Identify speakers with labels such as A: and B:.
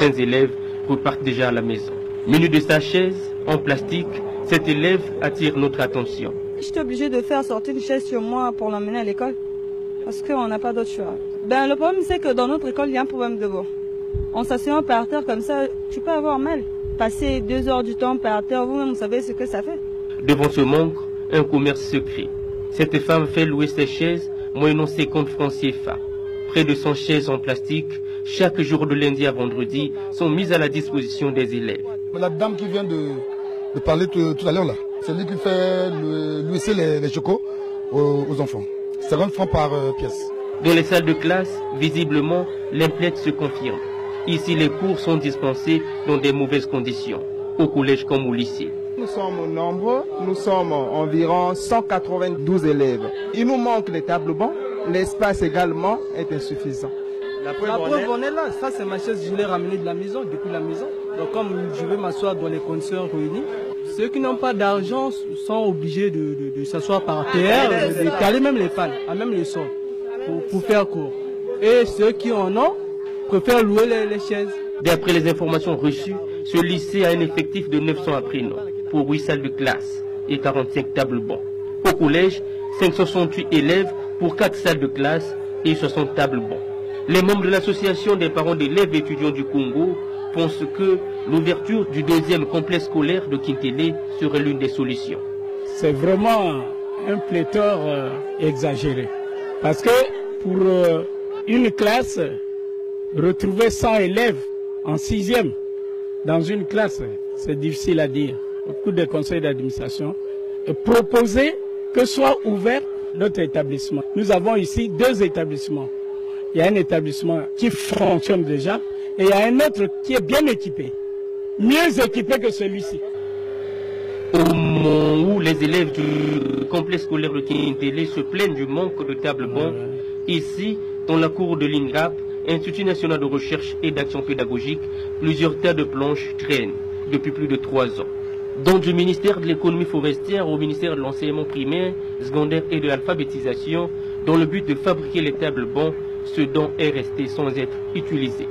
A: certains élèves repartent déjà à la maison. Menu de sa chaise, en plastique, cet élève attire notre attention.
B: J'étais obligée de faire sortir une chaise sur moi pour l'emmener à l'école. Parce qu'on n'a pas d'autre choix. Le problème, c'est que dans notre école, il y a un problème de voix. En s'asseyant par terre comme ça, tu peux avoir mal. Passer 2 heures du temps par terre, vous-même, vous savez ce que ça fait.
A: Devant ce manque, un commerce secret. Cette femme fait louer ses chaises, moyennant 50 francs CFA. Près de 100 chaises en plastique, chaque jour de lundi à vendredi, sont mises à la disposition des élèves.
C: La dame qui vient de parler tout à l'heure, là, c'est lui qui fait louer les chocos aux enfants. 50 francs par pièce.
A: Dans les salles de classe, visiblement, l'implex se confirme. Ici, les cours sont dispensés dans des mauvaises conditions, au collège comme au lycée.
D: Nous sommes nombreux, nous sommes environ 192 élèves. Il nous manque les tables bancs, l'espace également est insuffisant.
E: La preuve, on est là. Ça, c'est ma chaise, je l'ai ramenée de la maison, depuis la maison. Donc, comme je vais m'asseoir dans les conditions réunies, ceux qui n'ont pas d'argent sont obligés de s'asseoir par terre, de caler même les pannes, à même les sols, pour faire court. Et ceux qui en ont préfèrent louer les chaises.
A: D'après les informations reçues, ce lycée a un effectif de 900 apprenants pour 8 salles de classe et 45 tables bancs. Au collège, 568 élèves pour 4 salles de classe et 60 tables bancs. Les membres de l'association des parents d'élèves étudiants du Congo pensent que l'ouverture du 2e complexe scolaire de Kintélé serait l'une des solutions.
F: C'est vraiment un pléthore exagéré. Parce que pour une classe, retrouver 100 élèves en 6e dans une classe, c'est difficile à dire. Beaucoup de conseils d'administration proposer que soit ouvert notre établissement. Nous avons ici 2 établissements. Il y a un établissement qui fonctionne déjà et il y a un autre qui est bien équipé, mieux équipé que celui-ci.
A: Au moment où les élèves du complexe scolaire de Kintélé se plaignent du manque de tables bancs, ici, dans la cour de l'INGAP, Institut national de recherche et d'action pédagogique, plusieurs tas de planches traînent depuis plus de 3 ans. Donc du ministère de l'économie forestière au ministère de l'enseignement primaire, secondaire et de l'alphabétisation, dans le but de fabriquer les tables bancs, ce dont est resté sans être utilisé.